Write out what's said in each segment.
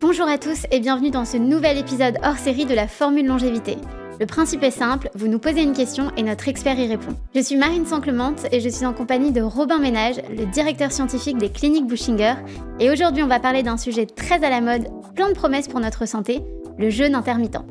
Bonjour à tous et bienvenue dans ce nouvel épisode hors série de la Formule Longévité. Le principe est simple, vous nous posez une question et notre expert y répond. Je suis Marine Sanclement et je suis en compagnie de Robin Ménage, le directeur scientifique des cliniques Buchinger. Et aujourd'hui, on va parler d'un sujet très à la mode, plein de promesses pour notre santé, le jeûne intermittent.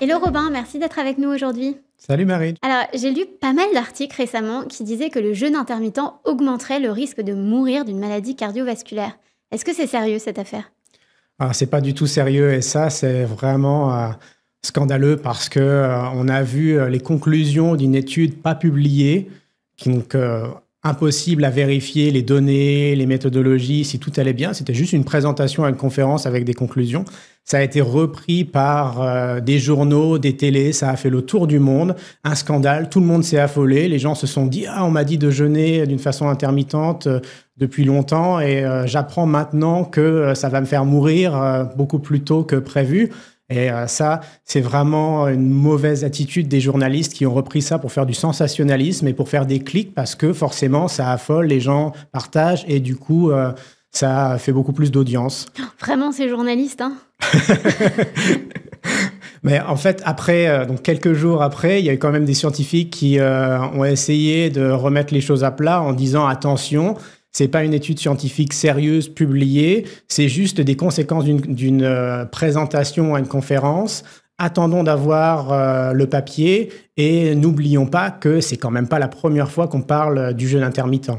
Hello Robin, merci d'être avec nous aujourd'hui. Salut Marine. Alors, j'ai lu pas mal d'articles récemment qui disaient que le jeûne intermittent augmenterait le risque de mourir d'une maladie cardiovasculaire. Est-ce que c'est sérieux cette affaire ? Alors, c'est pas du tout sérieux et ça, c'est vraiment scandaleux parce que on a vu les conclusions d'une étude pas publiée, donc impossible à vérifier les données, les méthodologies, si tout allait bien. C'était juste une présentation à une conférence avec des conclusions. Ça a été repris par des journaux, des télés, ça a fait le tour du monde. Un scandale, tout le monde s'est affolé. Les gens se sont dit « Ah, on m'a dit de jeûner d'une façon intermittente depuis longtemps et j'apprends maintenant que ça va me faire mourir beaucoup plus tôt que prévu. » Et ça, c'est vraiment une mauvaise attitude des journalistes qui ont repris ça pour faire du sensationnalisme et pour faire des clics parce que forcément, ça affole, les gens partagent et du coup, ça fait beaucoup plus d'audience. Vraiment, ces journalistes, hein. Mais en fait, après, donc quelques jours après, il y a eu quand même des scientifiques qui ont essayé de remettre les choses à plat en disant « Attention ». C'est pas une étude scientifique sérieuse publiée, c'est juste des conséquences d'une présentation à une conférence. Attendons d'avoir le papier et n'oublions pas que c'est quand même pas la première fois qu'on parle du jeûne intermittent.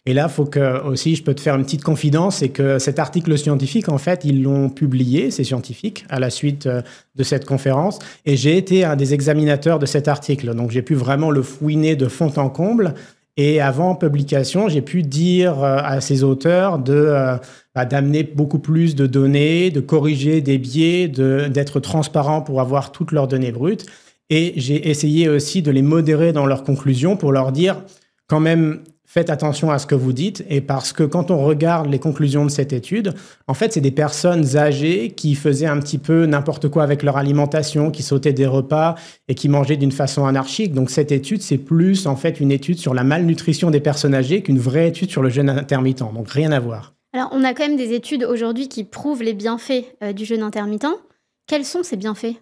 Et là, faut que aussi, je peux te faire une petite confidence, c'est que cet article scientifique, en fait, ils l'ont publié, ces scientifiques, à la suite de cette conférence. Et j'ai été un des examinateurs de cet article, donc j'ai pu vraiment le fouiner de fond en comble. Et avant publication, j'ai pu dire à ces auteurs d'amener beaucoup plus de données, de corriger des biais, d'être transparent pour avoir toutes leurs données brutes. Et j'ai essayé aussi de les modérer dans leurs conclusions pour leur dire quand même faites attention à ce que vous dites. Et parce que quand on regarde les conclusions de cette étude, en fait, c'est des personnes âgées qui faisaient un petit peu n'importe quoi avec leur alimentation, qui sautaient des repas et qui mangeaient d'une façon anarchique. Donc cette étude, c'est plus en fait une étude sur la malnutrition des personnes âgées qu'une vraie étude sur le jeûne intermittent. Donc rien à voir. Alors, on a quand même des études aujourd'hui qui prouvent les bienfaits du jeûne intermittent. Quels sont ces bienfaits ?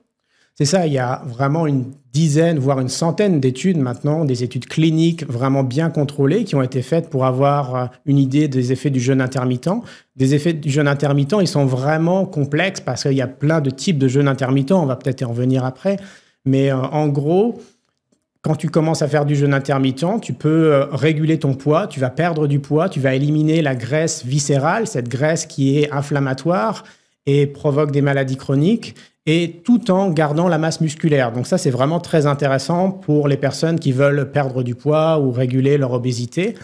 C'est ça, il y a vraiment une dizaine, voire une centaine d'études maintenant, des études cliniques vraiment bien contrôlées qui ont été faites pour avoir une idée des effets du jeûne intermittent. Des effets du jeûne intermittent, ils sont vraiment complexes parce qu'il y a plein de types de jeûne intermittent, on va peut-être y revenir après. Mais en gros, quand tu commences à faire du jeûne intermittent, tu peux réguler ton poids, tu vas perdre du poids, tu vas éliminer la graisse viscérale, cette graisse qui est inflammatoire et provoque des maladies chroniques, et tout en gardant la masse musculaire. Donc ça, c'est vraiment très intéressant pour les personnes qui veulent perdre du poids ou réguler leur obésité.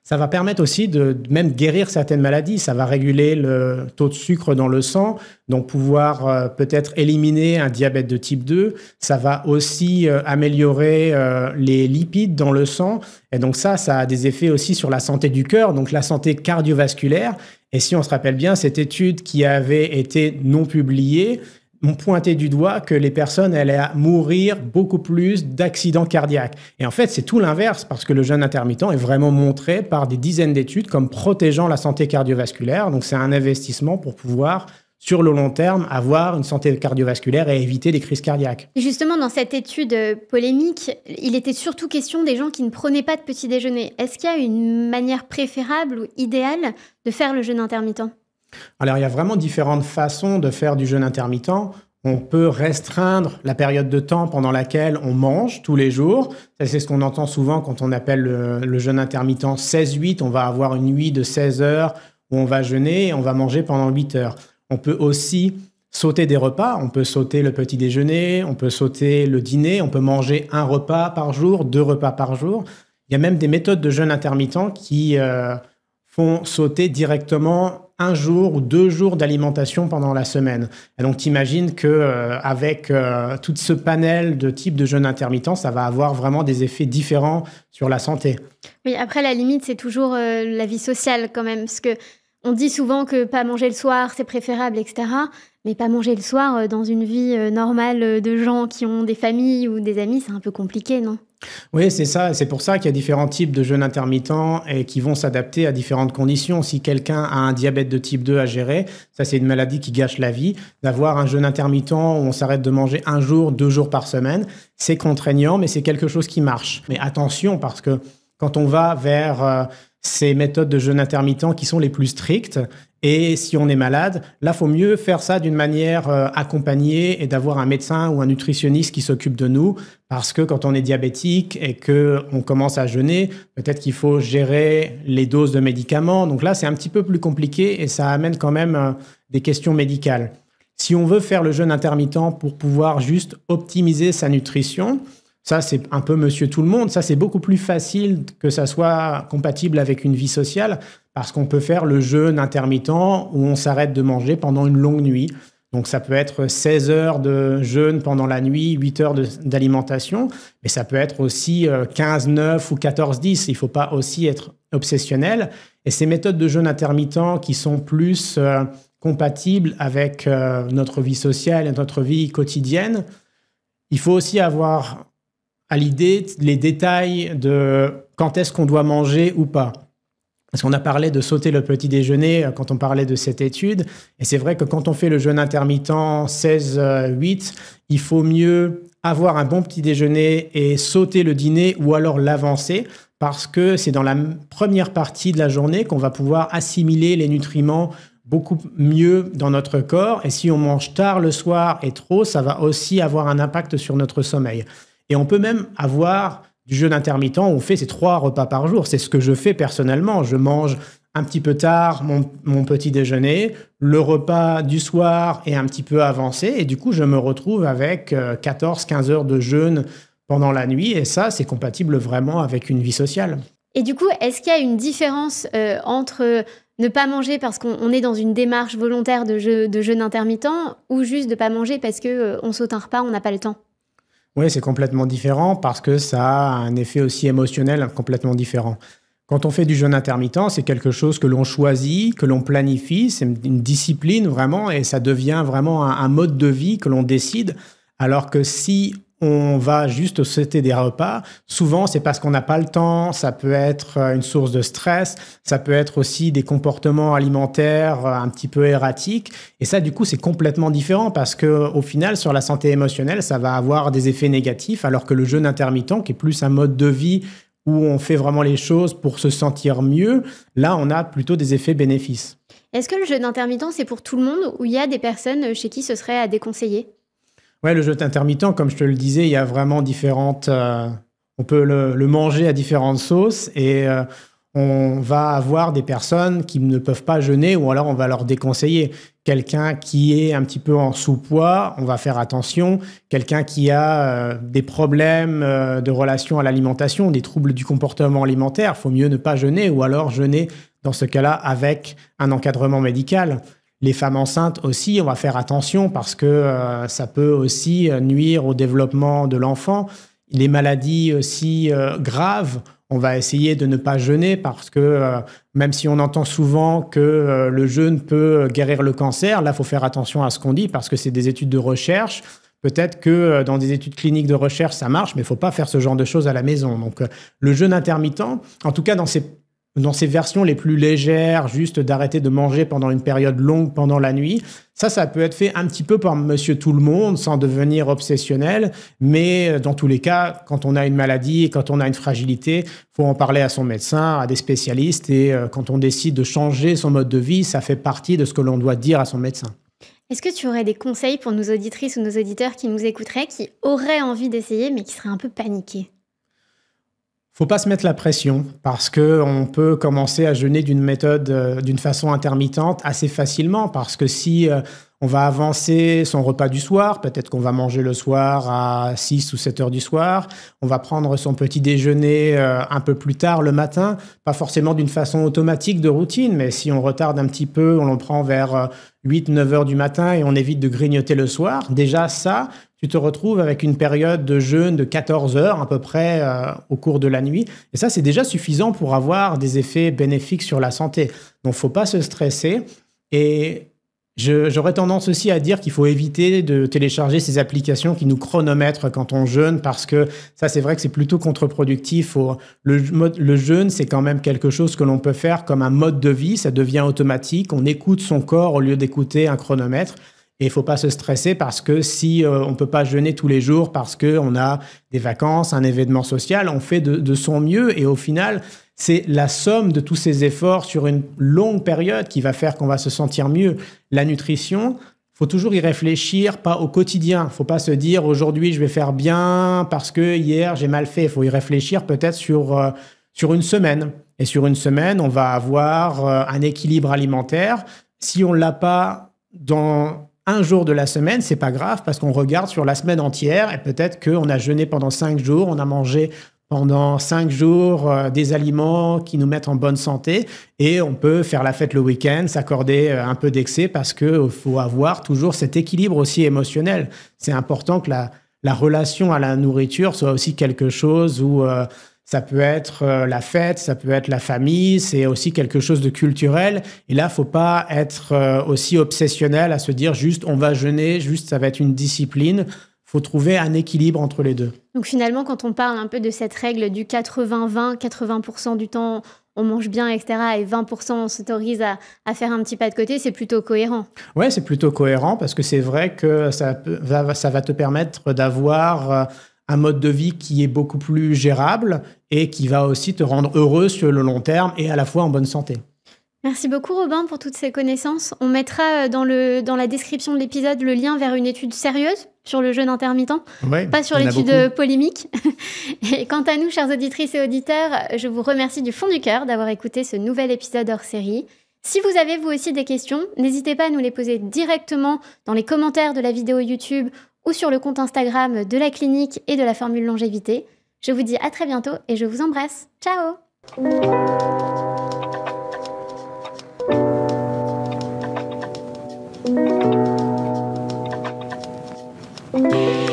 Ça va permettre aussi de même guérir certaines maladies. Ça va réguler le taux de sucre dans le sang, donc pouvoir peut-être éliminer un diabète de type 2. Ça va aussi améliorer les lipides dans le sang. Et donc ça a des effets aussi sur la santé du cœur, donc la santé cardiovasculaire. Et si on se rappelle bien, cette étude qui avait été non publiée, ont pointé du doigt que les personnes allaient mourir beaucoup plus d'accidents cardiaques. Et en fait, c'est tout l'inverse, parce que le jeûne intermittent est vraiment montré par des dizaines d'études comme protégeant la santé cardiovasculaire. Donc, c'est un investissement pour pouvoir, sur le long terme, avoir une santé cardiovasculaire et éviter des crises cardiaques. Et justement, dans cette étude polémique, il était surtout question des gens qui ne prenaient pas de petit déjeuner. Est-ce qu'il y a une manière préférable ou idéale de faire le jeûne intermittent ? Alors, il y a vraiment différentes façons de faire du jeûne intermittent. On peut restreindre la période de temps pendant laquelle on mange tous les jours. Ça, c'est ce qu'on entend souvent quand on appelle le jeûne intermittent 16-8. On va avoir une nuit de 16 heures où on va jeûner et on va manger pendant 8 heures. On peut aussi sauter des repas. On peut sauter le petit déjeuner, on peut sauter le dîner, on peut manger un repas par jour, 2 repas par jour. Il y a même des méthodes de jeûne intermittent qui font sauter directement 1 jour ou 2 jours d'alimentation pendant la semaine. Et donc, t'imagines qu'avec tout ce panel de types de jeûne intermittent, ça va avoir vraiment des effets différents sur la santé. Oui, après, la limite, c'est toujours la vie sociale quand même, parce que on dit souvent que pas manger le soir, c'est préférable, etc. Mais pas manger le soir dans une vie normale de gens qui ont des familles ou des amis, c'est un peu compliqué, non ? Oui, c'est ça. C'est pour ça qu'il y a différents types de jeûnes intermittents et qui vont s'adapter à différentes conditions. Si quelqu'un a un diabète de type 2 à gérer, ça c'est une maladie qui gâche la vie. D'avoir un jeûne intermittent où on s'arrête de manger 1 jour, 2 jours par semaine, c'est contraignant, mais c'est quelque chose qui marche. Mais attention, parce que quand on va vers ces méthodes de jeûne intermittent qui sont les plus strictes, et si on est malade, là, faut mieux faire ça d'une manière accompagnée et d'avoir un médecin ou un nutritionniste qui s'occupe de nous. Parce que quand on est diabétique et qu'on commence à jeûner, peut-être qu'il faut gérer les doses de médicaments. Donc là, c'est un petit peu plus compliqué et ça amène quand même des questions médicales. Si on veut faire le jeûne intermittent pour pouvoir juste optimiser sa nutrition, ça, c'est un peu monsieur tout le monde. Ça, c'est beaucoup plus facile que ça soit compatible avec une vie sociale parce qu'on peut faire le jeûne intermittent où on s'arrête de manger pendant une longue nuit. Donc, ça peut être 16 heures de jeûne pendant la nuit, 8 heures d'alimentation, mais ça peut être aussi 15-9 ou 14-10. Il ne faut pas aussi être obsessionnel. Et ces méthodes de jeûne intermittent qui sont plus compatibles avec notre vie sociale et notre vie quotidienne, il faut aussi avoir à l'idée les détails de quand est-ce qu'on doit manger ou pas. Parce qu'on a parlé de sauter le petit déjeuner quand on parlait de cette étude. Et c'est vrai que quand on fait le jeûne intermittent 16-8, il faut mieux avoir un bon petit déjeuner et sauter le dîner ou alors l'avancer parce que c'est dans la première partie de la journée qu'on va pouvoir assimiler les nutriments beaucoup mieux dans notre corps. Et si on mange tard le soir et trop, ça va aussi avoir un impact sur notre sommeil. Et on peut même avoir du jeûne intermittent où on fait ces 3 repas par jour. C'est ce que je fais personnellement. Je mange un petit peu tard mon petit déjeuner, le repas du soir est un petit peu avancé et du coup, je me retrouve avec 14-15 heures de jeûne pendant la nuit et ça, c'est compatible vraiment avec une vie sociale. Et du coup, est-ce qu'il y a une différence entre ne pas manger parce qu'on est dans une démarche volontaire de jeûne intermittent ou juste de ne pas manger parce qu'on saute un repas, on n'a pas le temps ? Oui, c'est complètement différent parce que ça a un effet aussi émotionnel complètement différent. Quand on fait du jeûne intermittent, c'est quelque chose que l'on choisit, que l'on planifie, c'est une discipline vraiment et ça devient vraiment un mode de vie que l'on décide. Alors que si on va juste sauter des repas, souvent c'est parce qu'on n'a pas le temps, ça peut être une source de stress, ça peut être aussi des comportements alimentaires un petit peu erratiques. Et ça, du coup, c'est complètement différent parce qu'au final, sur la santé émotionnelle, ça va avoir des effets négatifs, alors que le jeûne intermittent, qui est plus un mode de vie où on fait vraiment les choses pour se sentir mieux, là, on a plutôt des effets bénéfices. Est-ce que le jeûne intermittent, c'est pour tout le monde ou il y a des personnes chez qui ce serait à déconseiller ? Ouais, le jeûne intermittent, comme je te le disais, il y a vraiment différentes... on peut le manger à différentes sauces et on va avoir des personnes qui ne peuvent pas jeûner ou alors on va leur déconseiller. Quelqu'un qui est un petit peu en sous-poids, on va faire attention. Quelqu'un qui a des problèmes de relation à l'alimentation, des troubles du comportement alimentaire, il faut mieux ne pas jeûner ou alors jeûner dans ce cas-là avec un encadrement médical. Les femmes enceintes aussi, on va faire attention parce que ça peut aussi nuire au développement de l'enfant. Les maladies aussi graves, on va essayer de ne pas jeûner parce que même si on entend souvent que le jeûne peut guérir le cancer, là, il faut faire attention à ce qu'on dit parce que c'est des études de recherche. Peut-être que dans des études cliniques de recherche, ça marche, mais il ne faut pas faire ce genre de choses à la maison. Donc, le jeûne intermittent, en tout cas dans ces versions les plus légères, juste d'arrêter de manger pendant une période longue pendant la nuit, ça peut être fait un petit peu par monsieur tout le monde sans devenir obsessionnel. Mais dans tous les cas, quand on a une maladie et quand on a une fragilité, il faut en parler à son médecin, à des spécialistes. Et quand on décide de changer son mode de vie, ça fait partie de ce que l'on doit dire à son médecin. Est-ce que tu aurais des conseils pour nos auditrices ou nos auditeurs qui nous écouteraient, qui auraient envie d'essayer mais qui seraient un peu paniqués ? Faut pas se mettre la pression parce qu'on peut commencer à jeûner d'une façon intermittente assez facilement parce que si on va avancer son repas du soir, peut-être qu'on va manger le soir à 6 ou 7 heures du soir, on va prendre son petit déjeuner un peu plus tard le matin, pas forcément d'une façon automatique de routine, mais si on retarde un petit peu, on le prend vers 8-9 heures du matin et on évite de grignoter le soir, déjà ça, tu te retrouves avec une période de jeûne de 14 heures à peu près au cours de la nuit. Et ça, c'est déjà suffisant pour avoir des effets bénéfiques sur la santé. Donc, il ne faut pas se stresser. Et J'aurais tendance aussi à dire qu'il faut éviter de télécharger ces applications qui nous chronomètrent quand on jeûne, parce que ça, c'est vrai que c'est plutôt contre-productif. Le jeûne, c'est quand même quelque chose que l'on peut faire comme un mode de vie. Ça devient automatique. On écoute son corps au lieu d'écouter un chronomètre. Et il ne faut pas se stresser parce que si on ne peut pas jeûner tous les jours parce qu'on a des vacances, un événement social, on fait de son mieux. Et au final, c'est la somme de tous ces efforts sur une longue période qui va faire qu'on va se sentir mieux. La nutrition, il faut toujours y réfléchir, pas au quotidien. Il ne faut pas se dire aujourd'hui je vais faire bien parce que hier j'ai mal fait. Il faut y réfléchir peut-être sur une semaine. Et sur une semaine, on va avoir un équilibre alimentaire. Si on ne l'a pas dans un jour de la semaine, c'est pas grave parce qu'on regarde sur la semaine entière et peut-être qu'on a jeûné pendant 5 jours, on a mangé pendant 5 jours des aliments qui nous mettent en bonne santé et on peut faire la fête le week-end, s'accorder un peu d'excès parce qu'il faut avoir toujours cet équilibre aussi émotionnel. C'est important que la relation à la nourriture soit aussi quelque chose où ça peut être la fête, ça peut être la famille, c'est aussi quelque chose de culturel. Et là, il ne faut pas être aussi obsessionnel à se dire juste on va jeûner, juste ça va être une discipline. Il faut trouver un équilibre entre les deux. Donc finalement, quand on parle un peu de cette règle du 80-20, 80% du temps on mange bien, etc. et 20% on s'autorise à faire un petit pas de côté, c'est plutôt cohérent. Oui, c'est plutôt cohérent parce que c'est vrai que ça va te permettre d'avoir un mode de vie qui est beaucoup plus gérable et qui va aussi te rendre heureux sur le long terme et à la fois en bonne santé. Merci beaucoup Robin pour toutes ces connaissances. On mettra dans la description de l'épisode le lien vers une étude sérieuse sur le jeûne intermittent, pas sur l'étude polémique. Et quant à nous, chères auditrices et auditeurs, je vous remercie du fond du cœur d'avoir écouté ce nouvel épisode hors série. Si vous avez vous aussi des questions, n'hésitez pas à nous les poser directement dans les commentaires de la vidéo YouTube ou sur le compte Instagram de la clinique et de la formule longévité. Je vous dis à très bientôt et je vous embrasse. Ciao! Thank you.